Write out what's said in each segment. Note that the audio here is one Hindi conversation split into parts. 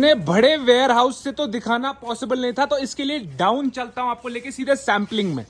ने बड़े वेयर हाउस से तो दिखाना पॉसिबल नहीं था, तो इसके लिए डाउन चलता हूं आपको लेके सीधे सैंपलिंग में।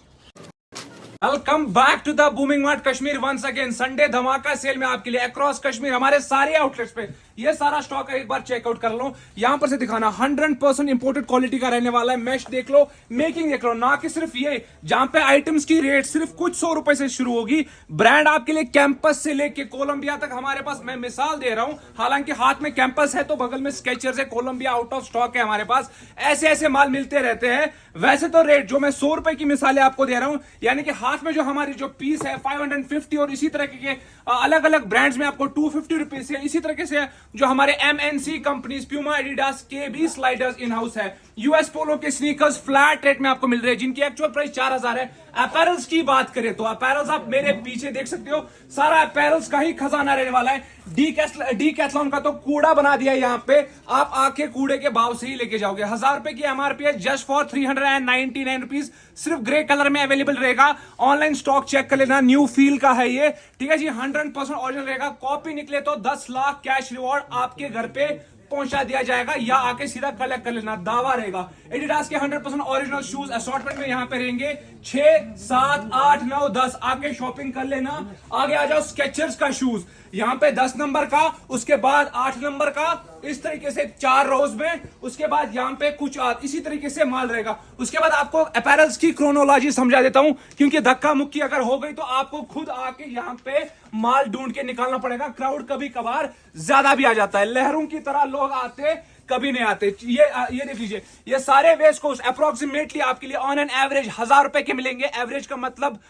Welcome back to the booming mart Kashmir once again. Sunday धमाका सेल में आपके लिए अक्रॉस कश्मीर हमारे सारे आउटलेट्स पे ये सारा स्टॉक एक बार चेकआउट कर लो। यहां पर से दिखाना 100% इंपोर्टेड क्वालिटी का रहने वाला है। मैश देख लो, मेकिंग देख लो, ना कि सिर्फ ये जहां पे आइटम्स की रेट सिर्फ कुछ 100 रुपए से शुरू होगी। ब्रांड आपके लिए कैंपस से लेके कोलंबिया तक हमारे पास, मैं मिसाल दे रहा हूं, हालांकि हाथ में कैंपस है तो बगल में स्केचर्स है, कोलंबिया आउट ऑफ स्टॉक है हमारे पास। ऐसे ऐसे माल मिलते रहते हैं। वैसे तो रेट जो मैं 100 रुपए की मिसालें आपको दे रहा हूं, यानी कि हाथ में जो हमारी जो पीस है 550 और इसी तरह के अलग अलग ब्रांड्स में आपको 250 रुपीज से, इसी तरीके से जो हमारे एमएनसी कंपनीज प्यूमा, एडिडास के भी स्लाइडर्स इन हाउस है। यूएस पोलो के स्नीकर्स फ्लैट रेट में आपको मिल रहे हैं जिनकी एक्चुअल प्राइस 4000 है। अपैरल्स की बात करें तो अपैरल्स आप मेरे पीछे देख सकते हो, सारा अपैरल्स का ही खजाना रहने वाला है। डी कैथलॉन का तो कूड़ा बना दिया है। यहाँ पे आप आके कूड़े के भाव से ही लेके जाओगे। 1000 रुपए की एमआरपी है, जस्ट फॉर 399 रुपीज। सिर्फ ग्रे कलर में अवेलेबल रहेगा। ऑनलाइन स्टॉक चेक कर लेना, न्यू फील का है ये, ठीक है जी। 100% ओरिजिनल रहेगा। कॉपी निकले तो 10 लाख कैश रिवॉर्ड आपके घर पे पहुंचा दिया जाएगा, या आके सीधा कलेक्ट कर लेना, दावा रहेगा। एडिडास के 100% ओरिजिनल शूज असॉर्टमेंट में यहाँ पे रहेंगे 6, 7, 8, 9, 10। आके शॉपिंग कर लेना। आगे आ जाओ, स्केचर्स का शूज यहाँ पे 10 नंबर का, उसके बाद 8 नंबर का, इस तरीके से 4 रोज में। उसके बाद यहाँ पे कुछ इसी तरीके से माल रहेगा। उसके बाद आपको अपैरल्स की क्रोनोलॉजी समझा देता हूं, क्योंकि धक्का मुक्की अगर हो गई तो आपको खुद आके यहाँ पे माल ढूंढ के निकालना पड़ेगा। क्राउड कभी कभार ज्यादा भी आ जाता है, लहरों की तरह लोग आते कभी नहीं आते। ये देख लीजिए, ये सारे वेस्ट कोस्ट अप्रोक्सीमेटली आपके लिए ऑन एन एवरेज 1000 रुपए के मिलेंगे। एवरेज का मतलब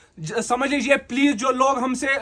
समझ लीजिए प्लीज, जो लोग हमसे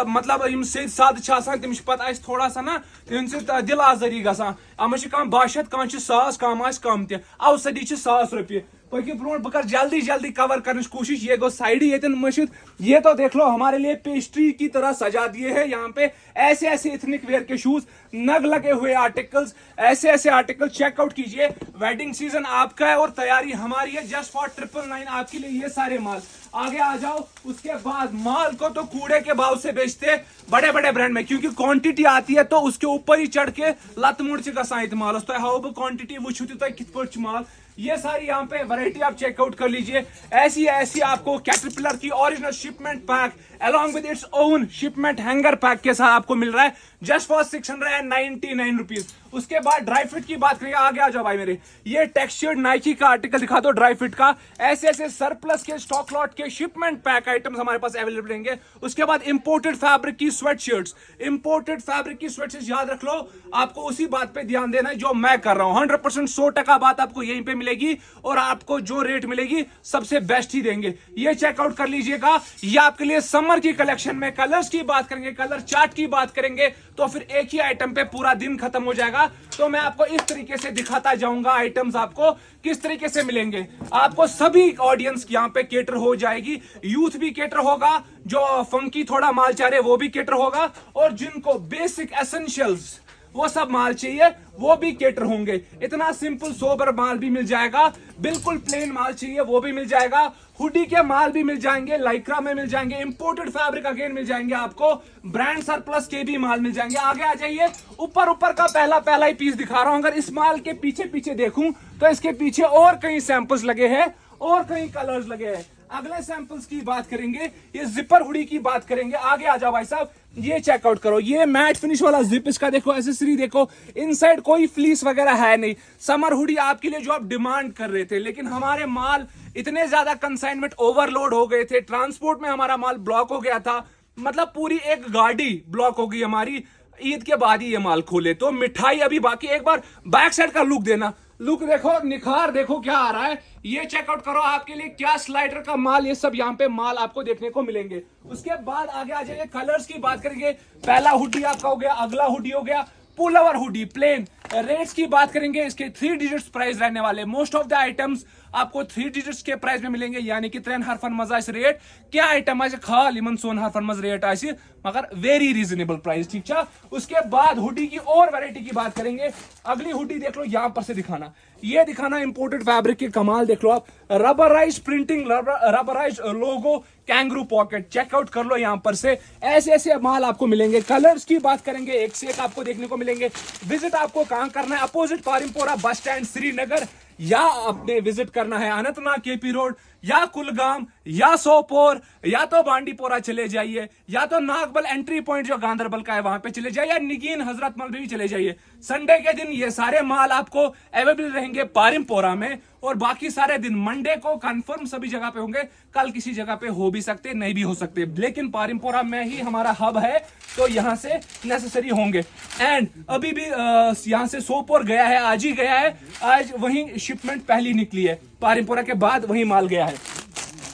मतलब साद तम पता थोड़ा सा ना दिल आजरी गसान, अमन कम 200 कम 1000 कम कम तवसदी 1000 रुपये। पकि ब्रो बह कर जल्दी जल्दी कवर करने की कोशिश। ये गो साइड ये मशिद, ये तो देख लो हमारे लिए पेस्ट्री की तरह सजा दिए हैं। यहाँ पे ऐसे ऐसे इथनिक वेयर के शूज, नग लगे हुए आर्टिकल्स, ऐसे ऐसे आर्टिकल चेकआउट कीजिए। वेडिंग सीजन आपका है और तैयारी हमारी है। जस्ट फॉर 999 आपके लिए ये सारे माल। आगे आ जाओ, उसके बाद माल को तो कूड़े के भाव से बेचते बड़े बड़े ब्रांड में, क्योंकि क्वांटिटी आती है तो उसके ऊपर ही चढ़ के लत मुड़ गसान माल हाउ बह क्वांटिटी वो कित माल। ये सारी यहाँ पे वैरायटी आप चेकआउट कर लीजिए। ऐसी ऐसी आपको कैटरपिलर की original shipment pack along with its own shipment hanger pack के साथ आपको मिल रहा है जस्ट फॉर 699 रुपीज। उसके बाद ड्राई फिट की बात करिए, आगे आ जाओ भाई मेरे। ये टेक्सचर्ड नाइकी का आर्टिकल दिखा दो ड्राई फिट का। ऐसे ऐसे सरप्लस के स्टॉक लॉट के शिपमेंट पैक आइटम्स हमारे पास अवेलेबल रहेंगे। उसके बाद इंपोर्टेड फैब्रिक की स्वेट शर्ट्स, इंपोर्टेड फैब्रिक की स्वेट शर्ट्स याद रख लो। आपको उसी बात पे ध्यान देना है जो मैं कर रहा हूं। 100% 100% बात आपको यहीं पे मिलेगी और आपको जो रेट मिलेगी सबसे बेस्ट ही देंगे। ये चेकआउट कर लीजिएगा। ये आपके लिए समर की कलेक्शन में कलर्स की बात करेंगे, कलर चार्ट की बात करेंगे तो फिर एक ही आइटम पे पूरा दिन खत्म हो जाएगा। तो मैं आपको इस तरीके से दिखाता जाऊंगा आइटम्स आपको किस तरीके से मिलेंगे। आपको सभी ऑडियंस यहाँ पे केटर हो जाएगी। यूथ भी केटर होगा, जो फंकी थोड़ा माल चाह रहे वो भी केटर होगा, और जिनको बेसिक एसेंशियल्स वो सब माल चाहिए वो भी केटर होंगे। इतना सिंपल सोबर माल भी मिल जाएगा, बिल्कुल प्लेन माल चाहिए वो भी मिल जाएगा। हुडी के माल भी मिल जाएंगे, लाइक्रा में मिल जाएंगे, इंपोर्टेड फैब्रिक अगेन मिल जाएंगे आपको, ब्रांड सरप्लस के भी माल मिल जाएंगे। आगे आ जाइए, ऊपर का पहला ही पीस दिखा रहा हूं। अगर इस माल के पीछे पीछे देखूं तो इसके पीछे और कई सैंपल्स लगे हैं और कई कलर्स लगे हैं। अगले सैंपल्स की बात करेंगे, ये जिपर हुडी की बात करेंगे। आगे आ जाओ भाई साहब, ये चेकआउट करो। ये मैट फिनिश वाला जिप, इसका देखो, एसेसरी देखो, इनसाइड कोई फ्लीस वगैरह है नहीं। समर हुडी आपके लिए जो आप डिमांड कर रहे थे, लेकिन हमारे माल इतने ज्यादा कंसाइनमेंट ओवरलोड हो गए थे, ट्रांसपोर्ट में हमारा माल ब्लॉक हो गया था, मतलब पूरी एक गाड़ी ब्लॉक हो गई हमारी। ईद के बाद ही ये माल खोले तो मिठाई अभी बाकी। एक बार बैक साइड का लुक देना, लुक देखो, निखार देखो क्या आ रहा है। ये चेकआउट करो, आपके लिए क्या स्लाइडर का माल, ये सब यहाँ पे माल आपको देखने को मिलेंगे। उसके बाद आगे आ जाइए, कलर्स की बात करेंगे। पहला हुडी आपका हो गया, अगला हुडी हो गया, pull over hoodie plain. Rates की बात करेंगे, इसके 3 डिजिट्स प्राइस रहने वाले। मोस्ट ऑफ द आइटम्स आपको 3 डिजिट्स के प्राइस में मिलेंगे, यानी कि 3 हरफन मज आस रेट क्या आइटम आज खाल इन 1 हरफन मज रेट आस मगर वेरी रीजनेबल प्राइस। ठीक है, उसके बाद हुडी की और वैरायटी की बात करेंगे। अगली हुडी देख लो, यहां पर से दिखाना, ये दिखाना इंपोर्टेड फैब्रिक के कमाल देख लो आप, रबराइज प्रिंटिंग, रबराइज लोगो, कैंगरू पॉकेट, चेकआउट कर लो यहां पर से। ऐसे ऐसे माल आपको मिलेंगे। कलर्स की बात करेंगे, एक से एक आपको देखने को मिलेंगे। विजिट आपको कहां करना है, opposite Parimpora bus stand Srinagar, या आपने विजिट करना है अनंतनाग केपी रोड, या कुलगाम, या सोपोर, या तो बांडीपोरा चले जाइए, या तो नागबल एंट्री पॉइंट जो गांधरबल का है वहां पे चले जाइए, या निगीन हजरतमल भी चले जाइए। संडे के दिन ये सारे माल आपको अवेलेबल रहेंगे पारिमपोरा में, और बाकी सारे दिन मंडे को कंफर्म सभी जगह पे होंगे। कल किसी जगह पे हो भी सकते, नहीं भी हो सकते, लेकिन पारिमपोरा में ही हमारा हब है, तो यहां से नेसेसरी होंगे। एंड अभी भी यहां से सोपोर गया है, आज ही गया है, आज वहीं शिपमेंट पहली निकली है, पारिमपोरा के बाद वहीं माल गया है।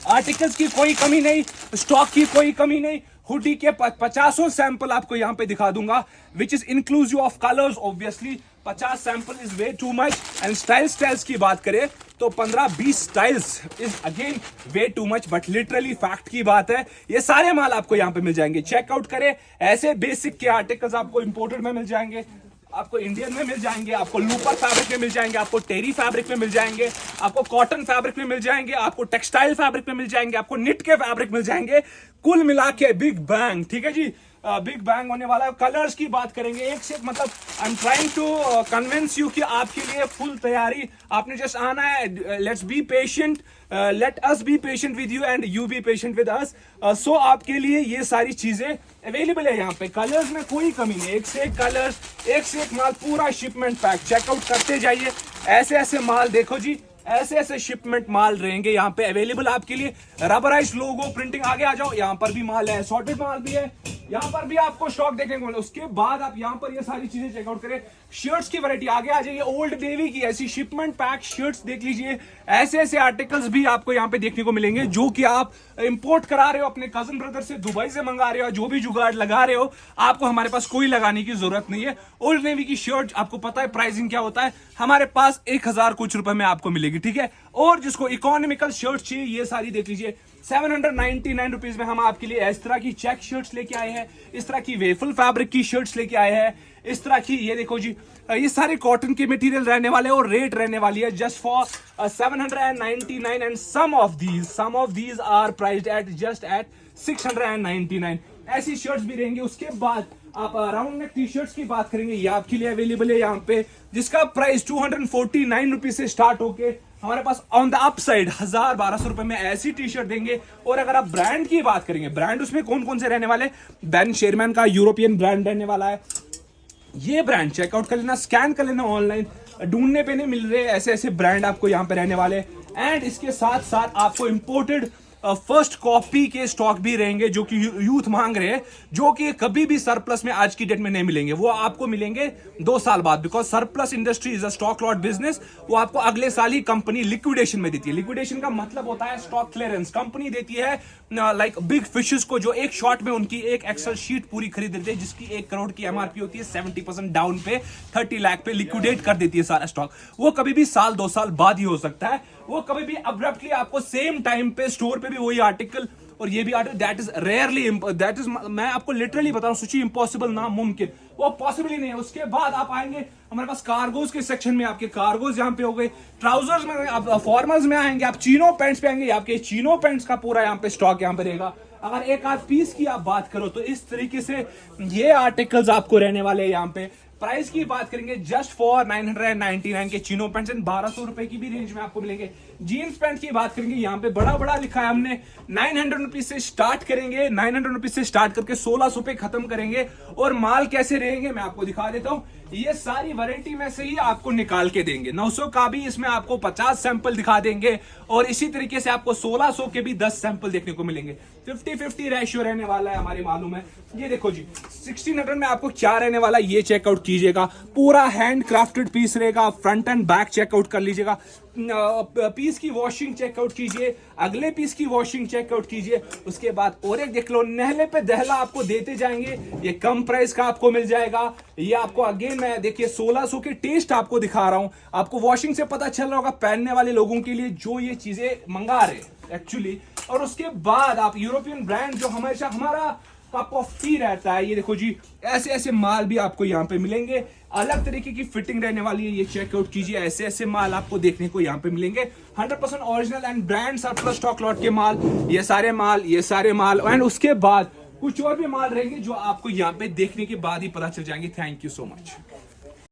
आर्टिकल्स की कोई कमी नहीं, स्टॉक की कोई कमी नहीं। हुडी के 50 सैंपल आपको यहां पे दिखा दूंगा, which is inclusive of colours obviously. 50 sample is way too much. And styles की बात करें तो 15-20 styles is again way too much, but literally fact की बात है। ये सारे माल आपको यहां पे मिल जाएंगे, चेकआउट करें। ऐसे बेसिक के आर्टिकल्स आपको इंपोर्टेड में मिल जाएंगे, आपको इंडियन में मिल जाएंगे, आपको लूपर फैब्रिक में मिल जाएंगे, आपको टेरी फैब्रिक में मिल जाएंगे, आपको कॉटन फैब्रिक में मिल जाएंगे, आपको टेक्सटाइल फैब्रिक में मिल जाएंगे, आपको निट के फैब्रिक मिल जाएंगे। कुल मिला के बिग बैंग, ठीक है जी, बिग बैंग होने वाला है। कलर्स की बात करेंगे, एक से एक, मतलब I am trying to convince you कि आपके लिए फुल तैयारी, आपने जस्ट आना है। Let's be patient, let us be patient with you and you be patient with us. So आपके लिए ये सारी चीजें अवेलेबल है यहाँ पे। कलर्स में कोई कमी नहीं, एक से एक कलर्स, एक से एक माल, पूरा शिपमेंट पैक। चेकआउट करते जाइए, ऐसे ऐसे माल देखो जी, ऐसे ऐसे शिपमेंट माल रहेंगे यहाँ पे अवेलेबल आपके लिए। रबराइज लोगो प्रिंटिंग, आगे आ जाओ, यहाँ पर भी माल है, सॉर्टेड माल भी है, यहाँ पर भी आपको स्टॉक देखने को मिले। उसके बाद आप यहाँ पर ये सारी चीजें चेकआउट करें। शर्ट्स की वैरायटी, आगे आ जाइए, ओल्ड नेवी की ऐसी शिपमेंट पैक शर्ट्स देख लीजिए। ऐसे ऐसे आर्टिकल्स भी आपको यहाँ पे देखने को मिलेंगे जो कि आप इंपोर्ट करा रहे हो अपने कजन ब्रदर से, दुबई से मंगा रहे हो, जो भी जुगाड़ लगा रहे हो, आपको हमारे पास कोई लगाने की जरूरत नहीं है। ओल्ड नेवी की शर्ट आपको पता है प्राइसिंग क्या होता है, हमारे पास 1000 कुछ रुपए में आपको मिलेगी, ठीक है। और जिसको इकोनॉमिकल शर्ट चाहिए, ये सारी देख लीजिए, 799 रुपीज में हम आपके लिए इस तरह की चेक शर्ट्स लेके आए हैं, इस तरह की वेफल फैब्रिक की शर्ट्स लेके आए हैं, इस तरह की, ये देखो जी, ये सारे कॉटन के मटेरियल रहने वाले और रेट रहने वाली है just for 799 and some of these are priced at just at 699। ऐसी शर्ट्स भी रहेंगी। उसके बाद आप राउंड नेक टी शर्ट्स की बात करेंगे, ये आपके लिए अवेलेबल है यहाँ पे, जिसका प्राइस 249 रुपीज से स्टार्ट होके हमारे pass on the up side 1000-1200 रुपए में ऐसी टी शर्ट देंगे। और अगर आप ब्रांड की बात करेंगे, ब्रांड उसमें कौन कौन से रहने वाले, बेन शेरमैन का यूरोपियन ब्रांड रहने वाला है। ये ब्रांड चेकआउट कर लेना, स्कैन कर लेना, ऑनलाइन ढूंढने पे नहीं मिल रहे, ऐसे ऐसे ब्रांड आपको यहाँ पे रहने वाले। एंड इसके साथ साथ आपको इंपोर्टेड फर्स्ट कॉपी के स्टॉक भी रहेंगे जो कि यूथ मांग रहे हैं, जो कि कभी भी सरप्लस में आज की डेट में नहीं मिलेंगे, वो आपको मिलेंगे 2 साल बाद, because surplus industry is a stock lot business. वो आपको अगले साल ही कंपनी लिक्विडेशन में देती है। लिक्विडेशन का मतलब होता है स्टॉक क्लियरेंस। कंपनी देती है लाइक बिग फिशेस को, जो एक शॉट में उनकी एक एक्सेल शीट पूरी खरीद देते हैं, जिसकी 1 करोड़ की एमआरपी होती है, 70% डाउन पे 30 लाख पे लिक्विडेट कर देती है सारा स्टॉक। वो कभी भी 1-2 साल बाद ही हो सकता है, वो कभी भी अब्रप्टली आपको सेम टाइम पे स्टोर पे भी वही आर्टिकल और ये भी article, that is rarely, that is, मैं आपको लिटरली बता रहा हूं, सोचिए इम्पॉसिबल, नामुमकिन, वो पॉसिबल ही नहीं है। उसके बाद आप आएंगे हमारे पास कार्गोज के सेक्शन में, आपके कार्गोज यहाँ पे हो गए, ट्राउजर्स में, आप फॉर्मल्स में आएंगे, आप चीनो पैंट्स पे आएंगे, आपके चीनो पैंट्स का पूरा यहाँ पे स्टॉक यहाँ पे रहेगा। अगर एक आध पीस की आप बात करो तो इस तरीके से ये आर्टिकल्स आपको रहने वाले हैं यहाँ पे। प्राइस की बात करेंगे जस्ट फॉर 999 के चीनो पैंट्स एंड 1200 रुपए की भी रेंज में आपको मिलेंगे। जीन्स पैंट की बात करेंगे, यहाँ पे बड़ा बड़ा लिखा है हमने, 900 रुपीज से स्टार्ट करेंगे, 900 रुपीज से स्टार्ट करके 1600 पे खत्म करेंगे। और माल कैसे रहेंगे मैं आपको दिखा देता हूँ, ये सारी वैरायटी में से ही आपको निकाल के देंगे। 900 का भी इसमें आपको 50 सैंपल दिखा देंगे और इसी तरीके से आपको 1600 के भी 10 सैंपल देखने को मिलेंगे। 50-50 रेशियो रहने वाला है, हमारे मालूम है। ये देखो जी, 1600 में आपको क्या रहने वाला है, ये चेकआउट कीजिएगा। पूरा हैंड क्राफ्टेड पीस रहेगा, फ्रंट एंड बैक चेकआउट कर लीजिएगा। पीस की वॉशिंग चेकआउट कीजिए, अगले पीस की वॉशिंग चेकआउट कीजिए। उसके बाद और एक देख लो, नहले पे दहला आपको देते जाएंगे। ये कम प्राइस का आपको मिल जाएगा, ये आपको अगेन मैं देखिए 1600 के टेस्ट आपको दिखा रहा हूं। आपको वॉशिंग से पता चल रहा होगा पहनने वाले लोगों के लिए जो ये चीजें मंगा रहे एक्चुअली। और उसके बाद आप यूरोपियन ब्रांड जो हमेशा हमारा कप ऑफ टी रहता है, ये देखो जी ऐसे ऐसे माल भी आपको यहाँ पे मिलेंगे। अलग तरीके की फिटिंग रहने वाली है, ये चेकआउट कीजिए। ऐसे ऐसे माल आपको देखने को यहाँ पे मिलेंगे 100% original and brand surplus stock lot के माल, ये सारे माल एंड उसके बाद कुछ और भी माल रहेंगे जो आपको यहाँ पे देखने के बाद ही पता चल जाएंगे। Thank you so much.